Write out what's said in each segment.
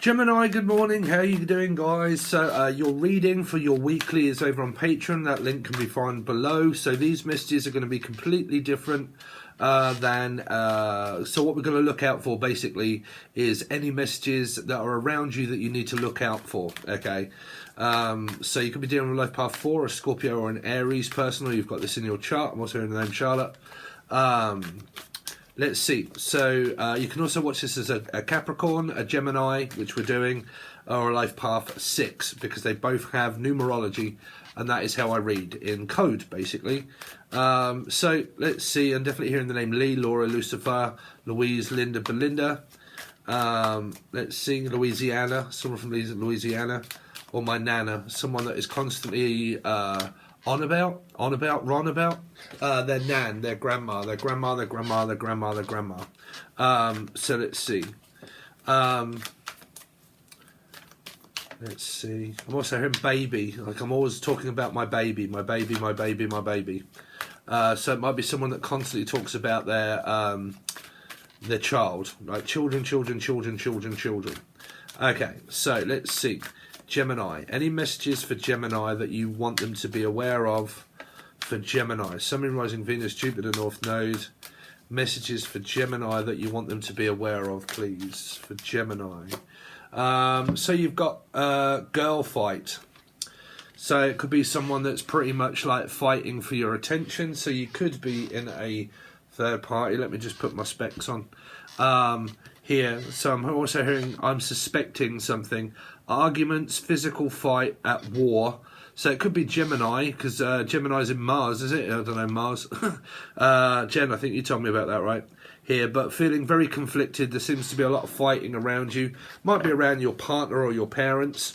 Gemini, good morning. How are you doing, guys? So your reading for your weekly is over on Patreon. That link can be found below. So these messages are going to be completely different than... So what we're going to look out for, basically, is any messages that are around you that you need to look out for, okay? So you could be dealing with Life Path 4, a Scorpio or an Aries person, or you've got this in your chart. I'm also hearing the name Charlotte. Let's see. So you can also watch this as a Capricorn, a Gemini, which we're doing, or a Life Path 6, because they both have numerology, and that is how I read in code, basically. So let's see. I'm definitely hearing the name Lee, Laura, Lucifer, Louise, Linda, Belinda. Let's see. Louisiana, someone from Louisiana, or my Nana, someone that is constantly on about, run about, their nan, their grandma, their grandma, their grandma, their grandma, their grandma. So let's see. Let's see. I'm also hearing baby. Like, I'm always talking about my baby, my baby, my baby, my baby. So it might be someone that constantly talks about their child, like children, children, children, children, children. Okay, so let's see. Gemini. Any messages for Gemini that you want them to be aware of for Gemini? Sun, Moon, Rising, Venus, Jupiter, North Node. Messages for Gemini that you want them to be aware of, please, for Gemini. So you've got girl fight. So it could be someone that's pretty much like fighting for your attention. So you could be in a third party. Let me just put my specs on. Here, so I'm also hearing, I'm suspecting something. Arguments, physical fight at war. So it could be Gemini, because Gemini's in Mars, is it? I don't know, Mars. Jen, I think you told me about that, right? Here, but feeling very conflicted. There seems to be a lot of fighting around you. Might be around your partner or your parents.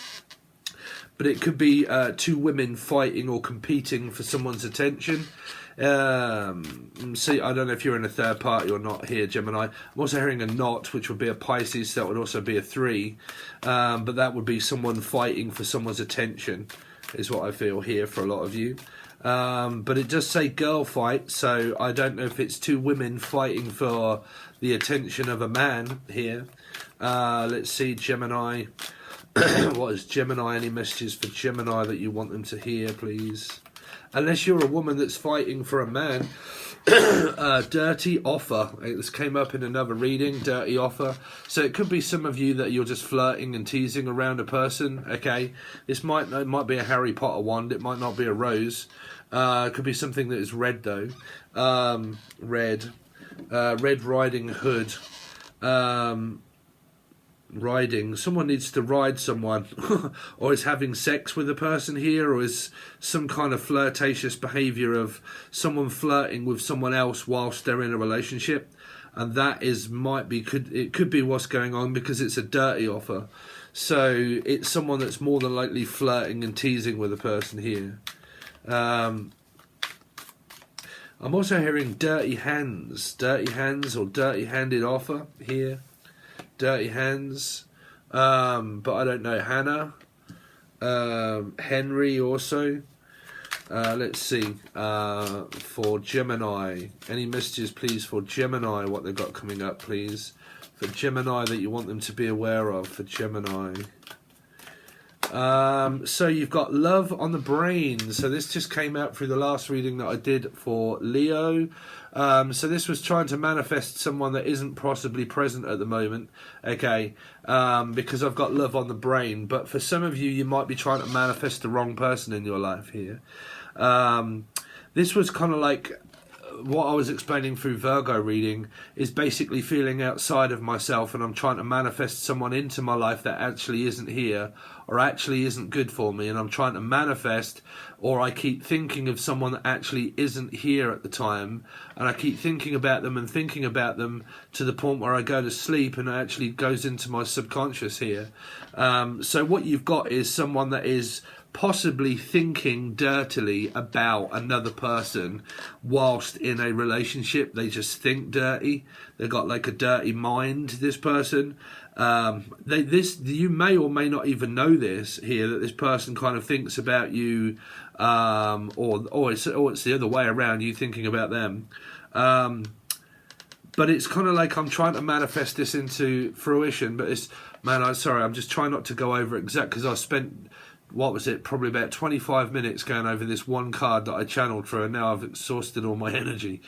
But it could be two women fighting or competing for someone's attention. See, I don't know if you're in a third party or not here, Gemini. I'm also hearing a knot, which would be a Pisces. That would also be a 3. But that would be someone fighting for someone's attention, is what I feel here for a lot of you. But it does say girl fight, so I don't know if it's two women fighting for the attention of a man here. Let's see, Gemini. What is Gemini? Any messages for Gemini that you want them to hear, please? Unless you're a woman that's fighting for a man. Dirty offer. This came up in another reading, dirty offer. So it could be some of you that you're just flirting and teasing around a person, okay? This might be a Harry Potter wand. It might not be a rose. It could be something that is red, though. Red. Red Riding Hood. Riding. Someone needs to ride someone, or is having sex with a person here, or is some kind of flirtatious behaviour of someone flirting with someone else whilst they're in a relationship, and that is could be what's going on, because it's a dirty offer. So it's someone that's more than likely flirting and teasing with a person here. I'm also hearing dirty hands or dirty-handed offer here. Dirty hands, but I don't know. Hannah, Henry also. Let's see, for Gemini. Any messages, please, for Gemini, what they've got coming up, please. For Gemini that you want them to be aware of, for Gemini. So you've got love on the brain. So this just came out through the last reading that I did for Leo. So this was trying to manifest someone that isn't possibly present at the moment, okay, because I've got love on the brain. But for some of you, you might be trying to manifest the wrong person in your life here. This was kind of like what I was explaining through Virgo reading, is basically feeling outside of myself, and I'm trying to manifest someone into my life that actually isn't here, or actually isn't good for me, and I'm trying to manifest, or I keep thinking of someone that actually isn't here at the time, and I keep thinking about them and thinking about them to the point where I go to sleep, and it actually goes into my subconscious here. So what you've got is someone that is possibly thinking dirtily about another person whilst in a relationship. They just think dirty. They've got like a dirty mind, this person. You may or may not even know this here, that this person kind of thinks about you, or it's the other way around, you thinking about them. But it's kind of like I'm trying to manifest this into fruition, but it's Man, I'm sorry, I'm just trying not to go over exact, because I spent, what was it, probably about 25 minutes going over this one card that I channeled through, and now I've exhausted all my energy.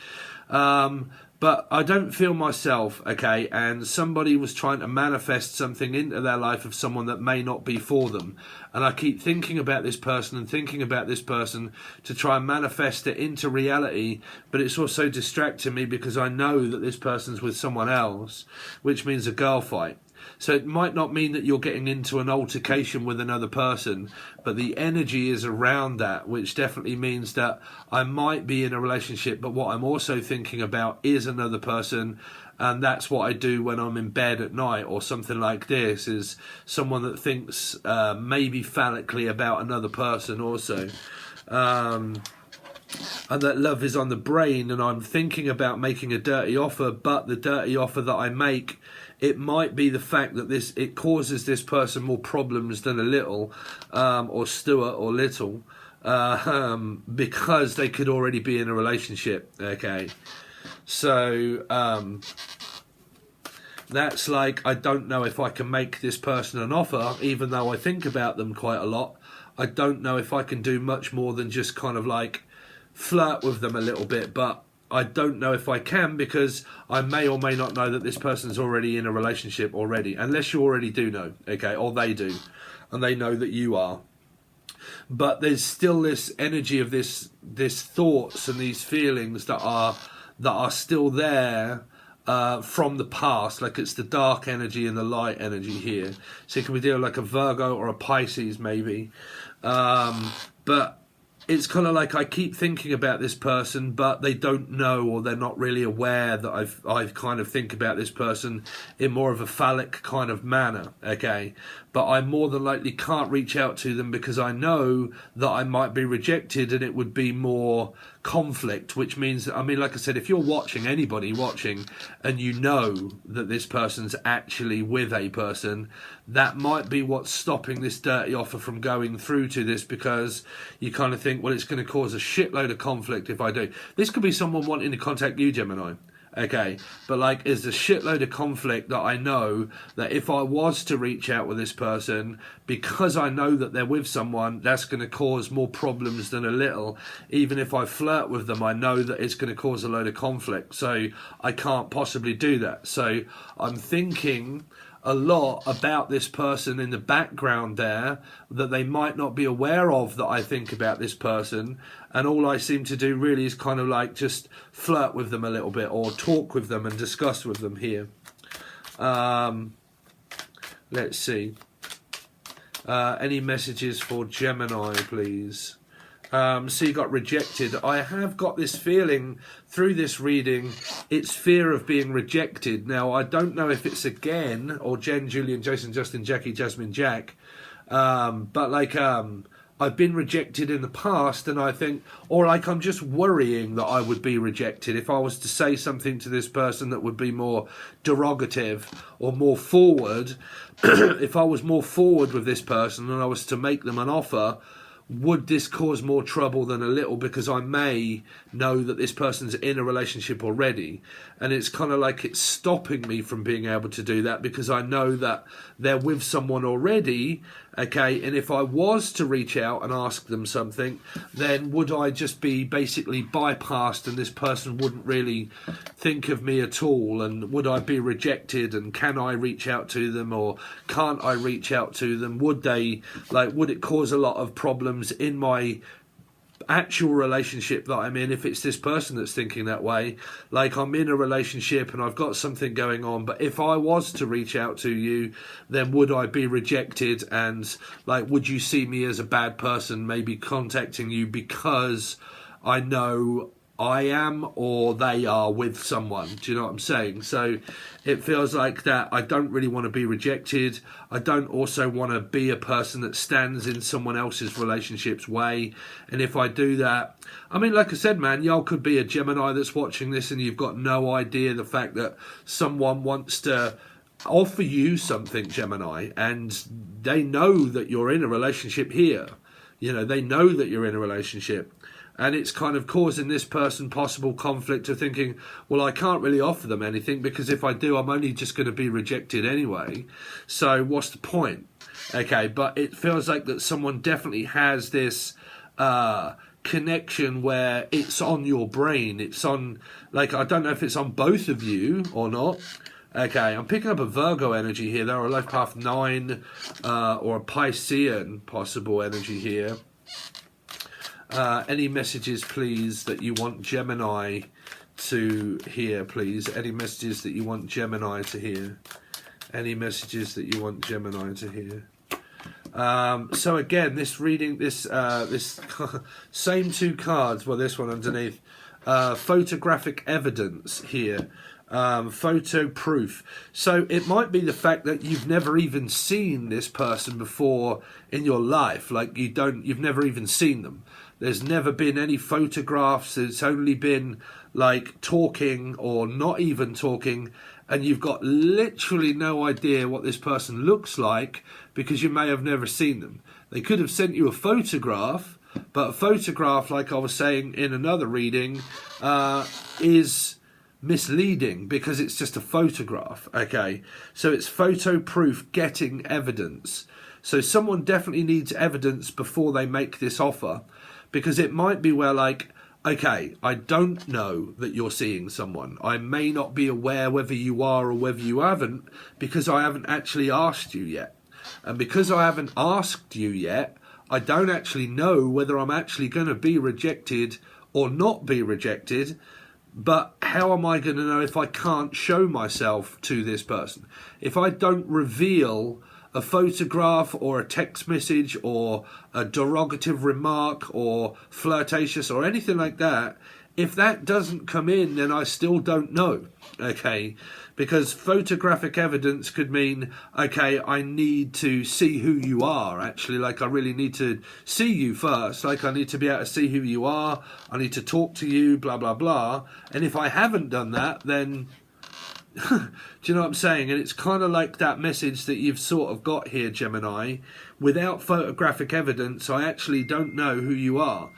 But I don't feel myself, okay, and somebody was trying to manifest something into their life of someone that may not be for them. And I keep thinking about this person and thinking about this person to try and manifest it into reality, but it's also distracting me because I know that this person's with someone else, which means a girl fight. So it might not mean that you're getting into an altercation with another person, but the energy is around that, which definitely means that I might be in a relationship, but what I'm also thinking about is another person, and that's what I do when I'm in bed at night or something like this, is someone that thinks maybe phallically about another person also. And that love is on the brain, and I'm thinking about making a dirty offer, but the dirty offer that I make, it might be the fact that it causes this person more problems than a little, or Stuart or little, because they could already be in a relationship. Okay, so that's like, I don't know if I can make this person an offer, even though I think about them quite a lot. I don't know if I can do much more than just kind of like flirt with them a little bit, but I don't know if I can, because I may or may not know that this person's already in a relationship already, unless you already do know, okay, or they do, and they know that you are. But there's still this energy of this thoughts and these feelings that are still there from the past, like it's the dark energy and the light energy here. So it can be dealing like a Virgo or a Pisces maybe, but it's kind of like I keep thinking about this person, but they don't know, or they're not really aware that I kind of think about this person in more of a phallic kind of manner, okay? But I more than likely can't reach out to them because I know that I might be rejected, and it would be more conflict, which means, I mean, like I said, if you're watching, anybody watching, and you know that this person's actually with a person, that might be what's stopping this dirty offer from going through to this, because you kind of think, well, it's going to cause a shitload of conflict if I do. This could be someone wanting to contact you, Gemini. Okay, but like, there's a shitload of conflict that I know that if I was to reach out with this person, because I know that they're with someone, that's going to cause more problems than a little. Even if I flirt with them, I know that it's going to cause a load of conflict, so I can't possibly do that. So I'm thinking a lot about this person in the background there that they might not be aware of, that I think about this person, and all I seem to do really is kind of like just flirt with them a little bit, or talk with them and discuss with them here. Let's see. Any messages for Gemini, please? So you got rejected. I have got this feeling through this reading, it's fear of being rejected. Now, I don't know if it's again, or Jen, Julian, Jason, Justin, Jackie, Jasmine, Jack, but like, I've been rejected in the past, and I think, or like, I'm just worrying that I would be rejected if I was to say something to this person that would be more derogative or more forward. If I was more forward with this person and I was to make them an offer, would this cause more trouble than a little, because I may know that this person's in a relationship already, and it's kind of like it's stopping me from being able to do that because I know that they're with someone already, okay? And if I was to reach out and ask them something, then would I just be basically bypassed, and this person wouldn't really think of me at all, and would I be rejected, and can I reach out to them or can't I reach out to them? Would it cause a lot of problems in my actual relationship that I'm in if it's this person that's thinking that way? Like, I'm in a relationship and I've got something going on, but if I was to reach out to you, then would I be rejected, and like, would you see me as a bad person maybe contacting you because I know I am or they are with someone? Do you know what I'm saying? So it feels like that I don't really want to be rejected. I don't also want to be a person that stands in someone else's relationship's way. And if I do that, I mean, like I said, man, y'all could be a Gemini that's watching this and you've got no idea the fact that someone wants to offer you something, Gemini, and they know that you're in a relationship here. You know, they know that you're in a relationship. And it's kind of causing this person possible conflict of thinking, well, I can't really offer them anything because if I do, I'm only just going to be rejected anyway. So what's the point? Okay, but it feels like that someone definitely has this connection where it's on your brain. It's on, like, I don't know if it's on both of you or not. Okay, I'm picking up a Virgo energy here. There are a life path 9 or a Piscean possible energy here. Any messages, please, that you want Gemini to hear, please? Any messages that you want Gemini to hear? Any messages that you want Gemini to hear? So again, this reading, this same 2 cards, well, this one underneath, photographic evidence here. Photo proof. So it might be the fact that you've never even seen this person before in your life. Like you've never even seen them. There's never been any photographs. It's only been like talking or not even talking, and you've got literally no idea what this person looks like because you may have never seen them. They could have sent you a photograph, but a photograph, like I was saying in another reading, is misleading because it's just a photograph. Okay, so it's photo proof, getting evidence. So someone definitely needs evidence before they make this offer, because it might be where, like, okay, I don't know that you're seeing someone. I may not be aware whether you are or whether you haven't, because I haven't actually asked you yet. And because I haven't asked you yet, I don't actually know whether I'm actually going to be rejected or not be rejected. But how am I going to know if I can't show myself to this person? If I don't reveal a photograph or a text message or a derogative remark or flirtatious or anything like that, if that doesn't come in, then I still don't know. Okay, because photographic evidence could mean, okay, I need to see who you are, actually. Like, I really need to see you first. Like, I need to be able to see who you are. I need to talk to you, blah, blah, blah. And if I haven't done that, then do you know what I'm saying? And it's kind of like that message that you've sort of got here, Gemini. Without photographic evidence, I actually don't know who you are.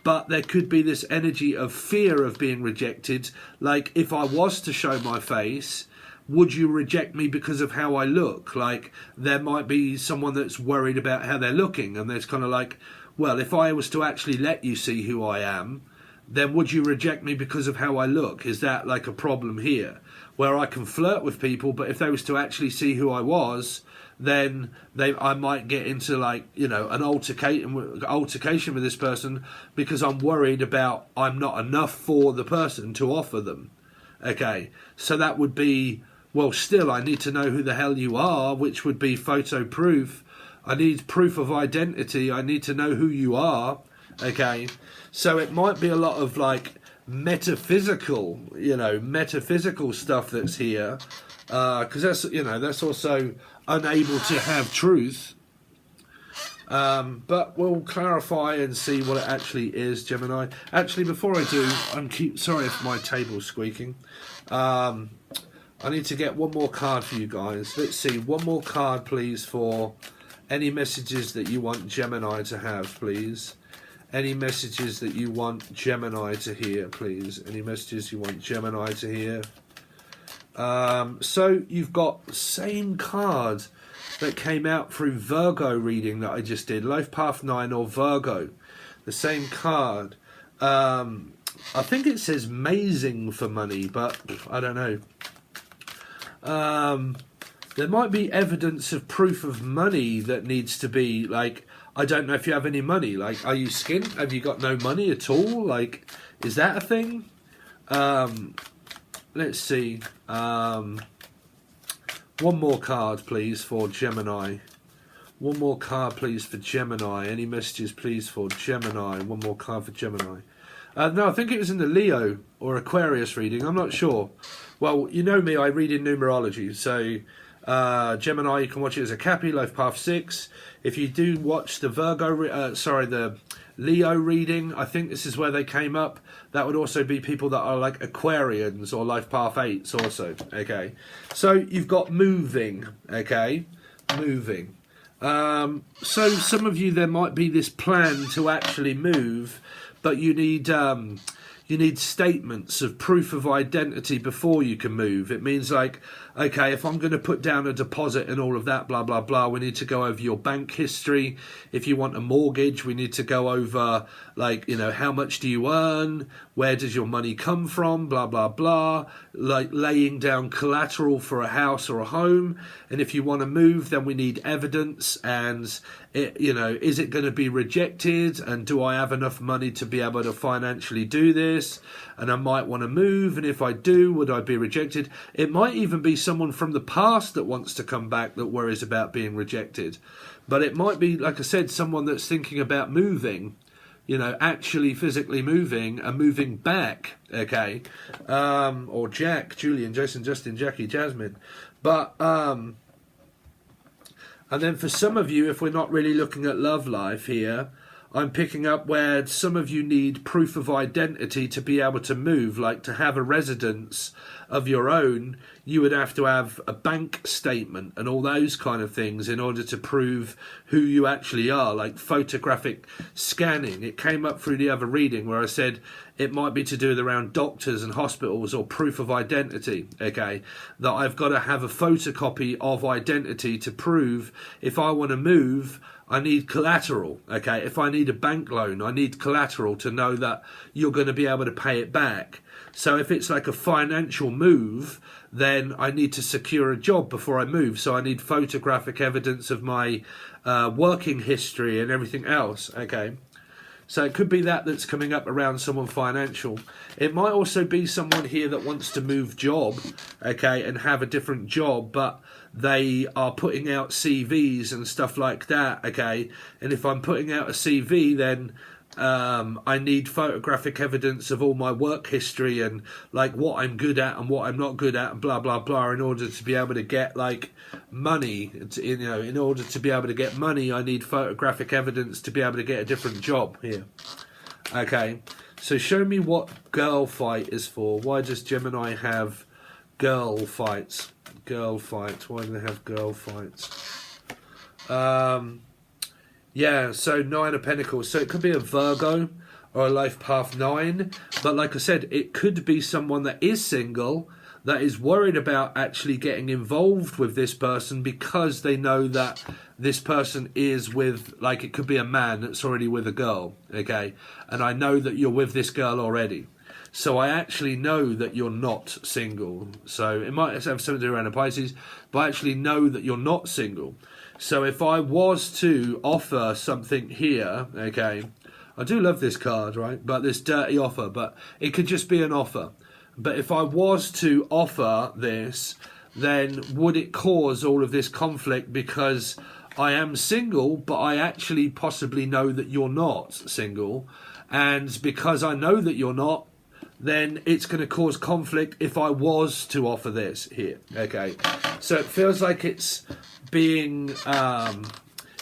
But there could be this energy of fear of being rejected. Like, if I was to show my face, would you reject me because of how I look? Like, there might be someone that's worried about how they're looking. And there's kind of like, well, if I was to actually let you see who I am, then would you reject me because of how I look? Is that like a problem here? Where I can flirt with people, but if they was to actually see who I was, then I might get into, like, you know, an altercation with this person because I'm worried about I'm not enough for the person to offer them. Okay, so that would be, well, still I need to know who the hell you are, which would be photo proof. I need proof of identity. I need to know who you are. Okay, so it might be a lot of, like, metaphysical stuff that's here, because that's, you know, that's also unable to have truth, but we'll clarify and see what it actually is, Gemini. Actually, before I do, sorry if my table's squeaking. I need to get one more card for you guys. Let's see, one more card, please, for any messages that you want Gemini to have, please. Any messages that you want Gemini to hear, please. Any messages you want Gemini to hear. So you've got the same card that came out through Virgo reading that I just did. Life Path 9 or Virgo. The same card. I think it says amazing for money, but I don't know. There might be evidence of proof of money that needs to be, like, I don't know if you have any money. Like, are you skint? Have you got no money at all? Like, is that a thing? Let's see. One more card, please, for Gemini. One more card, please, for Gemini. Any messages, please, for Gemini? One more card for Gemini. No, I think it was in the Leo or Aquarius reading. I'm not sure. Well, you know me, I read in numerology. So, Gemini, you can watch it as a Cappy, Life Path 6. If you do watch the the Leo reading, I think this is where they came up. That would also be people that are like Aquarians or Life Path 8s also. Okay, so you've got moving. Okay, moving. So some of you, there might be this plan to actually move, but you need statements of proof of identity before you can move. It means like, okay, if I'm going to put down a deposit and all of that, blah, blah, blah, we need to go over your bank history. If you want a mortgage, we need to go over, like, you know, how much do you earn? Where does your money come from? Blah, blah, blah. Like laying down collateral for a house or a home. And if you want to move, then we need evidence. And, you know, is it going to be rejected? And do I have enough money to be able to financially do this? And I might want to move. And if I do, would I be rejected? It might even be someone from the past that wants to come back that worries about being rejected. But it might be, like I said, someone that's thinking about moving, you know, actually physically moving and moving back, okay? Or Jack, Julian, Jason, Justin, Jackie, Jasmine. But, and then for some of you, if we're not really looking at love life here, I'm picking up where some of you need proof of identity to be able to move, like to have a residence of your own. You would have to have a bank statement and all those kind of things in order to prove who you actually are, like photographic scanning. It came up through the other reading where I said it might be to do with around doctors and hospitals or proof of identity, okay, that I've got to have a photocopy of identity to prove if I want to move. I need collateral, okay? If I need a bank loan, I need collateral to know that you're going to be able to pay it back. So if it's like a financial move, then I need to secure a job before I move. So I need photographic evidence of my working history and everything else, okay? So it could be that that's coming up around someone financial. It might also be someone here that wants to move job, okay, and have a different job, but they are putting out CVs and stuff like that, okay? And if I'm putting out a CV, then I need photographic evidence of all my work history and like what I'm good at and what I'm not good at and blah, blah, blah, in order to be able to get like money. You know, in order to be able to get money, I need photographic evidence to be able to get a different job here. Okay, so show me what girl fight is for. Why does Gemini have girl fights? Girl fights. Why do they have girl fights? Yeah, so 9 of Pentacles. So it could be a Virgo or a life path 9. But like I said, it could be someone that is single, that is worried about actually getting involved with this person because they know that this person is with, like, it could be a man that's already with a girl, okay? And I know that you're with this girl already. So I actually know that you're not single. So it might have something to do around a Pisces, but I actually know that you're not single. So if I was to offer something here, okay, I do love this card, right? But this dirty offer, but it could just be an offer. But if I was to offer this, then would it cause all of this conflict because I am single, but I actually possibly know that you're not single. And because I know that you're not, then it's going to cause conflict if I was to offer this here, okay? So it feels like it's being, that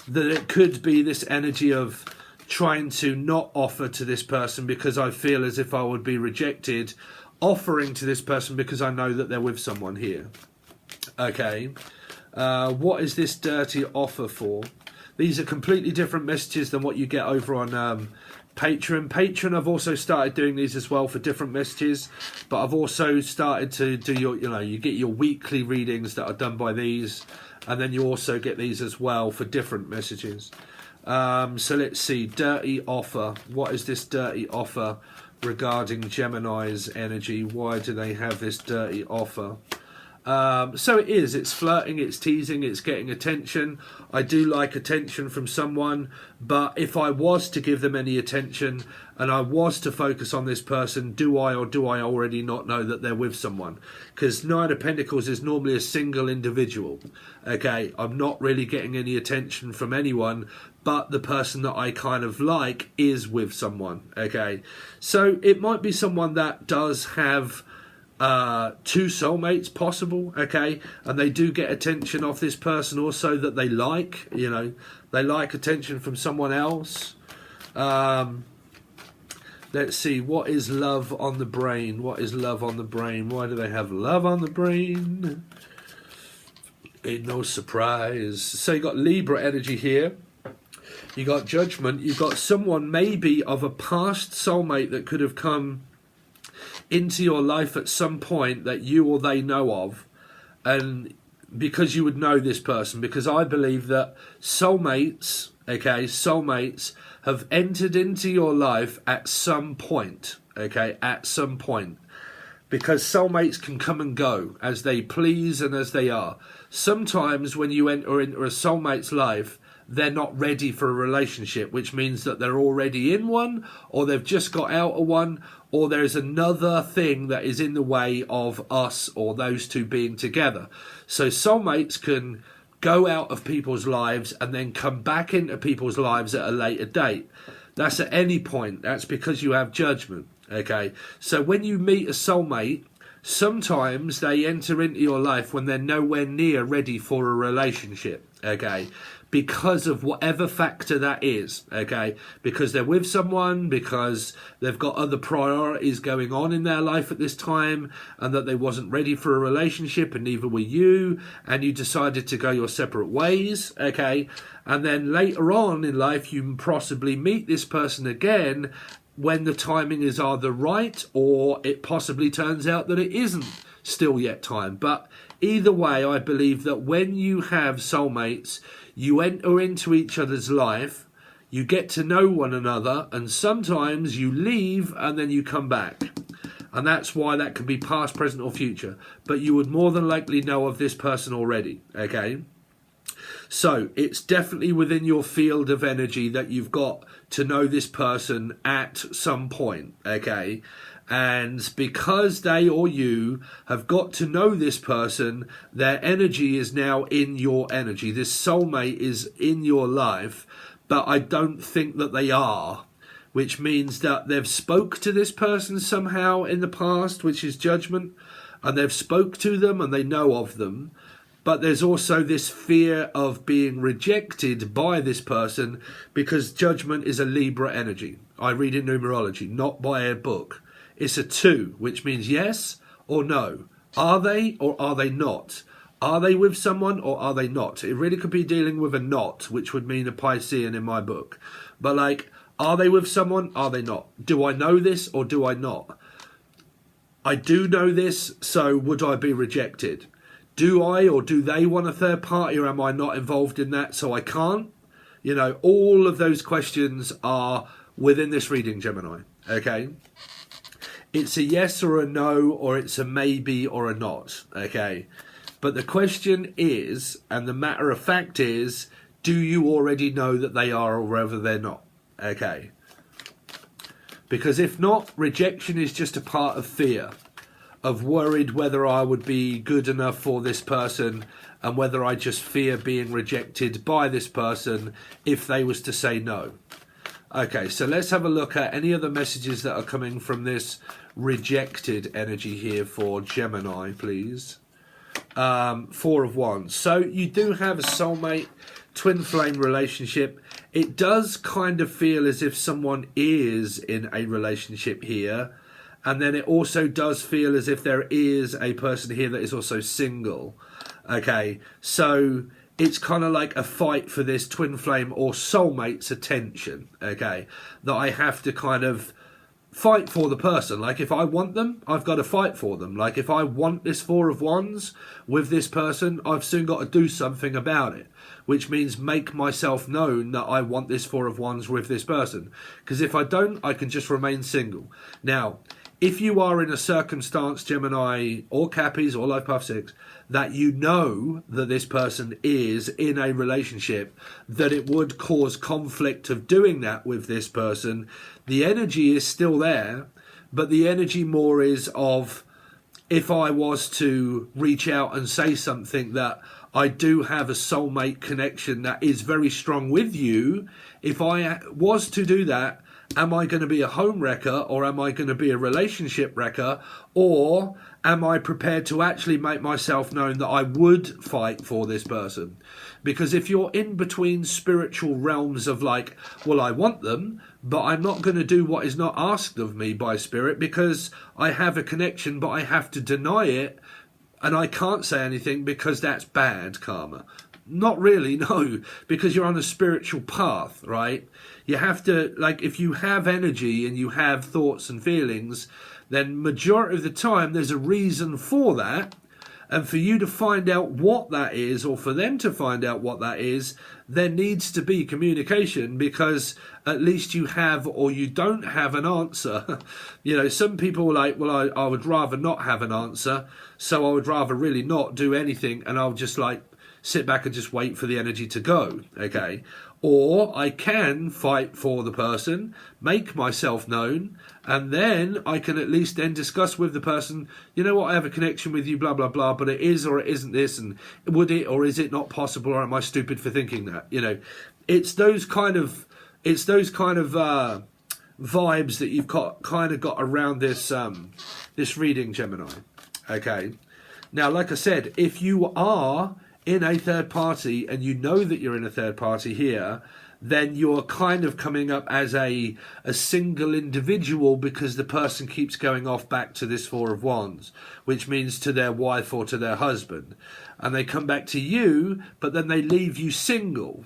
it could be this energy of trying to not offer to this person because I feel as if I would be rejected, offering to this person because I know that they're with someone here, okay? What is this dirty offer for? These are completely different messages than what you get over on Patreon. I've also started doing these as well for different messages, but I've also started to do your, you know, you get your weekly readings that are done by these, and then you also get these as well for different messages. So let's see, dirty offer. What is this dirty offer regarding Gemini's energy? Why do they have this dirty offer? So it's flirting, it's teasing, it's getting attention. I do like attention from someone, but if I was to give them any attention and I was to focus on this person, do I or do I already not know that they're with someone? Because 9 of Pentacles is normally a single individual, okay? I'm not really getting any attention from anyone, but the person that I kind of like is with someone, okay? So it might be someone that does have 2 soulmates possible, okay, and they do get attention off this person also that they like, you know, they like attention from someone else. Let's see, what is love on the brain? What is love on the brain? Why do they have love on the brain? Ain't no surprise. So you got Libra energy here. You got Judgment. You've got someone maybe of a past soulmate that could have come into your life at some point that you or they know of. And because you would know this person, because I believe that soulmates, okay, soulmates have entered into your life at some point, okay, at some point. Because soulmates can come and go as they please and as they are. Sometimes when you enter into a soulmate's life, they're not ready for a relationship, which means that they're already in one, or they've just got out of one, or there's another thing that is in the way of us or those two being together. So soulmates can go out of people's lives and then come back into people's lives at a later date. That's at any point. That's because you have Judgment. Okay, so when you meet a soulmate, sometimes they enter into your life when they're nowhere near ready for a relationship, okay, because of whatever factor that is, okay, because they're with someone, because they've got other priorities going on in their life at this time, and that they wasn't ready for a relationship, and neither were you, and you decided to go your separate ways, okay, and then later on in life you possibly meet this person again, when the timing is either right or it possibly turns out that it isn't still yet time. But either way, I believe that when you have soulmates, you enter into each other's life, you get to know one another, and sometimes you leave and then you come back. And that's why that can be past, present or future. But you would more than likely know of this person already, okay? So it's definitely within your field of energy that you've got to know this person at some point, okay? And because they or you have got to know this person, their energy is now in your energy. This soulmate is in your life, but I don't think that they are, which means that they've spoke to this person somehow in the past, which is Judgment, and they've spoke to them and they know of them. But there's also this fear of being rejected by this person because Judgment is a Libra energy. I read in numerology, not by a book. It's a 2, which means yes or no. Are they or are they not? Are they with someone or are they not? It really could be dealing with a not, which would mean a Piscean in my book. But like, are they with someone? Are they not? Do I know this or do I not? I do know this, so would I be rejected? Do I or do they want a third party, or am I not involved in that so I can't? You know, all of those questions are within this reading, Gemini, okay? It's a yes or a no, or it's a maybe or a not, okay? But the question is, and the matter of fact is, do you already know that they are or whether they're not, okay? Because if not, rejection is just a part of fear. Of worried whether I would be good enough for this person and whether I just fear being rejected by this person if they was to say no. Okay, so let's have a look at any other messages that are coming from this rejected energy here for Gemini, please. 4 of Wands. So you do have a soulmate, twin flame relationship. It does kind of feel as if someone is in a relationship here. And then it also does feel as if there is a person here that is also single. Okay, so it's kind of like a fight for this twin flame or soulmate's attention. Okay, that I have to kind of fight for the person. Like if I want them, I've got to fight for them. Like if I want this 4 of Wands with this person, I've soon got to do something about it. Which means make myself known that I want this 4 of Wands with this person. Because if I don't, I can just remain single. Now, if you are in a circumstance, Gemini or Cappies or Life Path 6, that you know that this person is in a relationship, that it would cause conflict of doing that with this person, the energy is still there, but the energy more is of, if I was to reach out and say something that I do have a soulmate connection that is very strong with you, if I was to do that, am I going to be a home wrecker, or am I going to be a relationship wrecker, or am I prepared to actually make myself known that I would fight for this person? Because if you're in between spiritual realms of like, well, I want them, but I'm not going to do what is not asked of me by spirit because I have a connection, but I have to deny it, And I can't say anything because that's bad karma. Not really, no, because you're on a spiritual path, right? You have to, like, if you have energy and you have thoughts and feelings, then majority of the time there's a reason for that. And for you to find out what that is, or for them to find out what that is, there needs to be communication, because at least you have or you don't have an answer. You know, some people are like, well, I would rather not have an answer, so I would rather really not do anything, and I'll just like sit back and just wait for the energy to go, okay? Or I can fight for the person, make myself known, and then I can at least then discuss with the person, you know what, I have a connection with you, blah, blah, blah, but it is or it isn't this, and would it or is it not possible, or am I stupid for thinking that? You know, it's those kind of vibes that you've got around this this reading, Gemini, okay? Now, like I said, if you are in a third party and you know that you're in a third party here, then you're kind of coming up as a single individual, because the person keeps going off back to this Four of Wands, which means to their wife or to their husband, and they come back to you, but then they leave you single,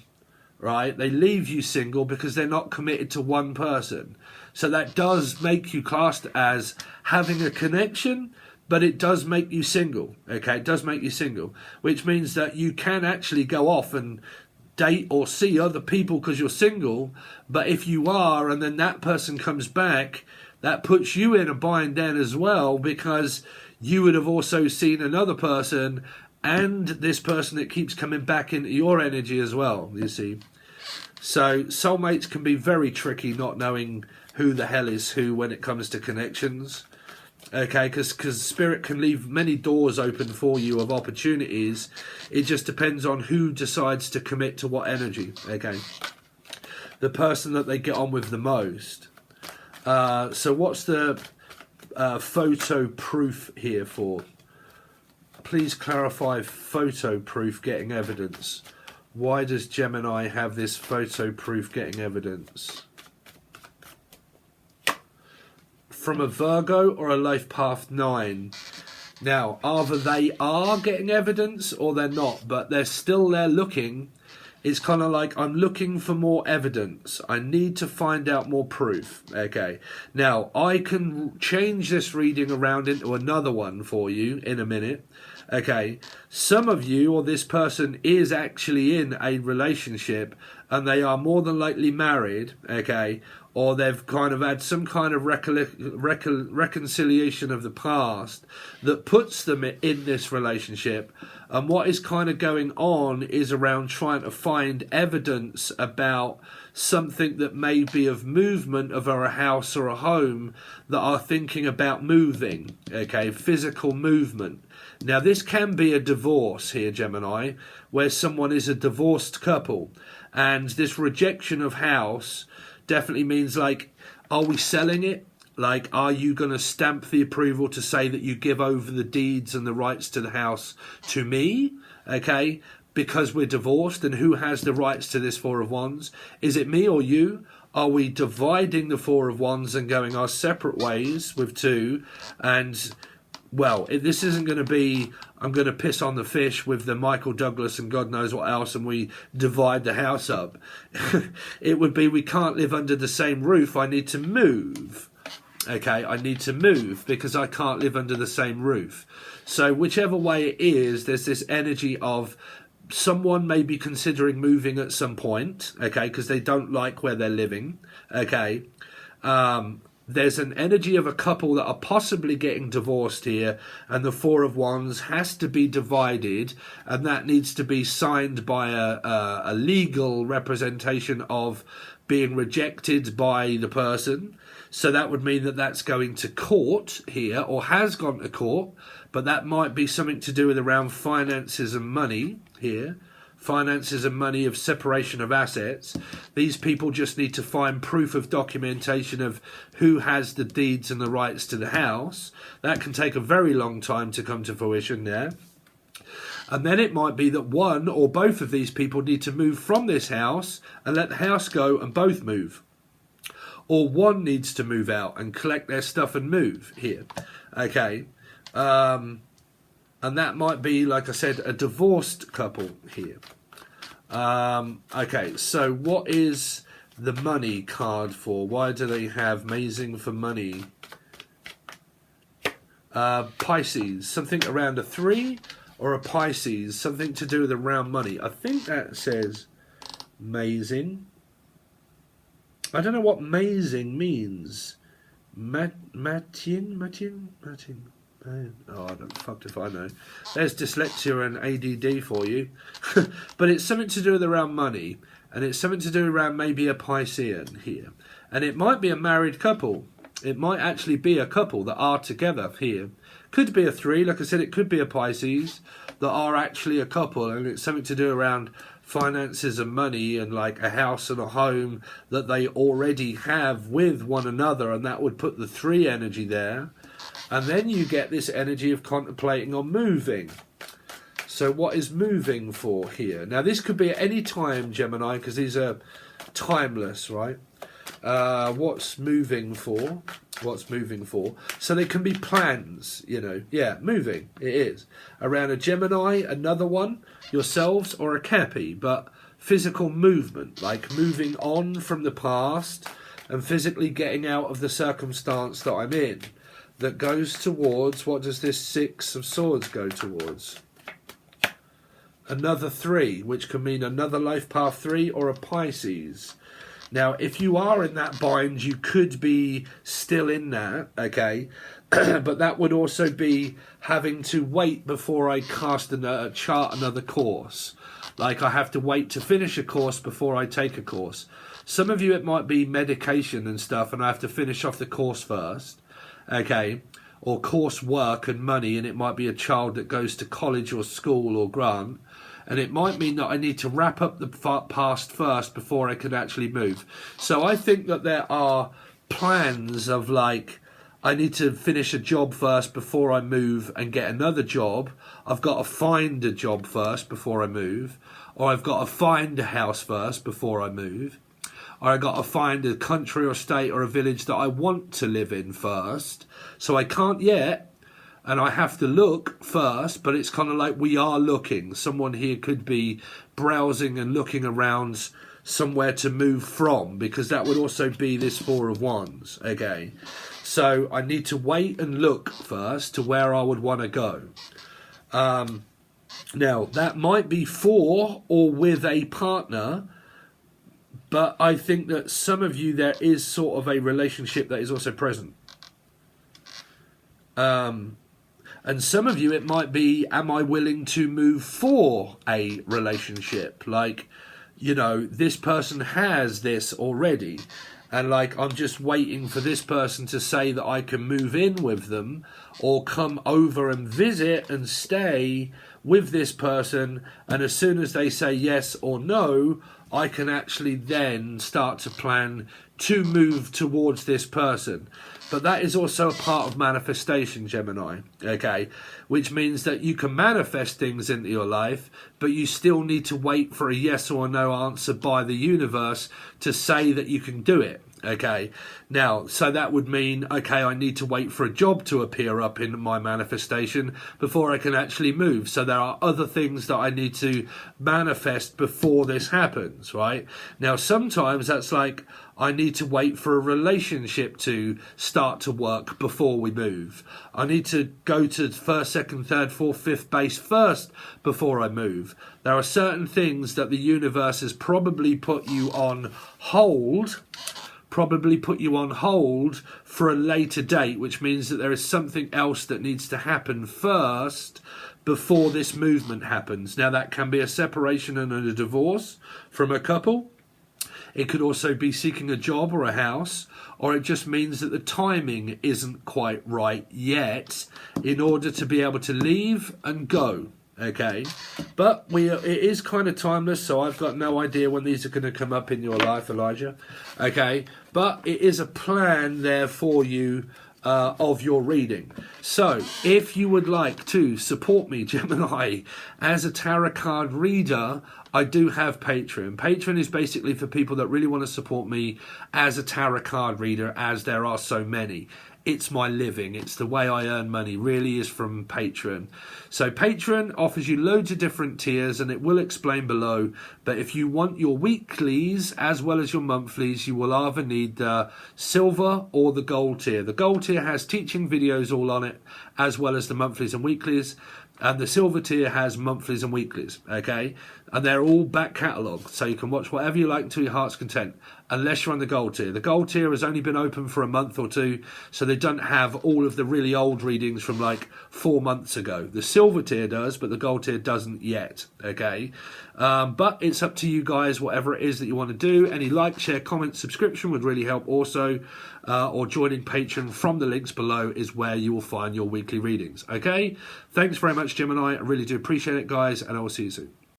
right? They leave you single because they're not committed to one person. So that does make you classed as having a connection, but it does make you single, okay? It does make you single, which means that you can actually go off and date or see other people because you're single. But if you are, and then that person comes back, that puts you in a bind then as well, because you would have also seen another person and this person that keeps coming back into your energy as well, you see. So soulmates can be very tricky, not knowing who the hell is who when it comes to connections. Okay, because Spirit can leave many doors open for you of opportunities. It just depends on who decides to commit to what energy, okay? The person that they get on with the most. So what's the photo proof here for? Please clarify photo proof getting evidence. Why does Gemini have this photo proof getting evidence? From a Virgo or a Life Path 9. Now, either they are getting evidence or they're not, but they're still there looking. It's kind of like, I'm looking for more evidence. I need to find out more proof. Okay. Now, I can change this reading around into another one for you in a minute. Okay. Some of you, or this person, is actually in a relationship and they are more than likely married. Okay. Or they've kind of had some kind of reconciliation of the past that puts them in this relationship. And what is kind of going on is around trying to find evidence about something that may be of movement of a house or a home that are thinking about moving, okay, physical movement. Now, this can be a divorce here, Gemini, where someone is a divorced couple, and this rejection of house definitely means, like, are we selling it? Like, are you going to stamp the approval to say that you give over the deeds and the rights to the house to me? Okay, because we're divorced, and who has the rights to this Four of Wands? Is it me or you? Are we dividing the Four of Wands and going our separate ways with two? And, well, this isn't going to be, I'm going to piss on the fish with the Michael Douglas and God knows what else, and we divide the house up. It would be, we can't live under the same roof. I need to move. Okay, I need to move because I can't live under the same roof. So whichever way it is, there's this energy of someone may be considering moving at some point, okay, because they don't like where they're living, okay. There's an energy of a couple that are possibly getting divorced here, and the Four of Wands has to be divided, and that needs to be signed by a legal representation of being rejected by the person. So that would mean that that's going to court here, or has gone to court, but that might be something to do with around finances and money here. Finances and money, of separation of assets. These people just need to find proof of documentation of who has the deeds and the rights to the house. That can take a very long time to come to fruition there. And then it might be that one or both of these people need to move from this house and let the house go and both move. Or one needs to move out and collect their stuff and move here. Okay. And that might be, like I said, a divorced couple here. Okay, so what is the money card for? Why do they have amazing for money? Pisces, something around a 3, or a Pisces, something to do with around money. I think that says amazing. I don't know what amazing means. Matin. Oh, I don't fucked if I know. There's dyslexia and ADD for you. But it's something to do with around money, and it's something to do around maybe a Piscean here. And it might be a married couple. It might actually be a couple that are together here. Could be a 3, like I said, it could be a Pisces that are actually a couple, and it's something to do around finances and money and like a house and a home that they already have with one another, and that would put the 3 energy there. And then you get this energy of contemplating on moving. So what is moving for here? Now this could be at any time, Gemini, because these are timeless, right? What's moving for? What's moving for? So they can be plans, you know. Yeah, moving, it is. Around a Gemini, another one, yourselves, or a Cappy, but physical movement, like moving on from the past and physically getting out of the circumstance that I'm in. That goes towards, what does this 6 of Swords go towards? Another 3, which can mean another life path 3 or a Pisces. Now, if you are in that bind, you could be still in that, okay? But that would also be having to wait before I chart another course. Like I have to wait to finish a course before I take a course. Some of you, it might be medication and stuff, and I have to finish off the course first. Okay, or course work and money, and it might be a child that goes to college or school or grant, and it might mean that I need to wrap up the past first before I can actually move. So I think that there are plans of like, I need to finish a job first before I move and get another job. I've got to find a job first before I move, or I've got to find a house first before I move. Or I got to find a country or state or a village that I want to live in first. So I can't yet, and I have to look first, but it's kind of like we are looking. Someone here could be browsing and looking around somewhere to move from, because that would also be this 4 of Wands, okay? So I need to wait and look first to where I would want to go. Now, that might be for or with a partner, but I think that some of you, there is sort of a relationship that is also present. And some of you, it might be, am I willing to move for a relationship? Like, you know, this person has this already. And like, I'm just waiting for this person to say that I can move in with them or come over and visit and stay with this person. And as soon as they say yes or no, I can actually then start to plan to move towards this person. But that is also a part of manifestation, Gemini, okay? Which means that you can manifest things into your life, but you still need to wait for a yes or no answer by the universe to say that you can do it. Okay, now, so that would mean, okay, I need to wait for a job to appear up in my manifestation before I can actually move. So there are other things that I need to manifest before this happens, right? Now, sometimes that's like, I need to wait for a relationship to start to work before we move. I need to go to first, second, third, fourth, fifth base first before I move. There are certain things that the universe has probably put you on hold for a later date, which means that there is something else that needs to happen first before this movement happens. Now, that can be a separation and a divorce from a couple. It could also be seeking a job or a house, or it just means that the timing isn't quite right yet in order to be able to leave and go. Okay, but it is kind of timeless, so I've got no idea when these are going to come up in your life, Elijah. Okay, but it is a plan there for you of your reading. So if you would like to support me, Gemini, as a tarot card reader, I do have Patreon. Patreon is basically for people that really want to support me as a tarot card reader, as there are so many. it's my living. It's the way I earn money, really, is from Patreon. So Patreon offers you loads of different tiers, and it will explain below. But if you want your weeklies as well as your monthlies, you will either need the silver or the gold tier. The gold tier has teaching videos all on it, as well as the monthlies and weeklies. And the silver tier has monthlies and weeklies, okay? And they're all back catalogue, so you can watch whatever you like to your heart's content, unless you're on the gold tier. The gold tier has only been open for a month or two, so they don't have all of the really old readings from like 4 months ago. The silver tier does, but the gold tier doesn't yet, okay? But it's up to you guys, whatever it is that you want to do. Any like, share, comment, subscription would really help also. Or joining Patreon from the links below is where you will find your weekly readings, okay? Thanks very much, Gemini. I really do appreciate it, guys, and I will see you soon.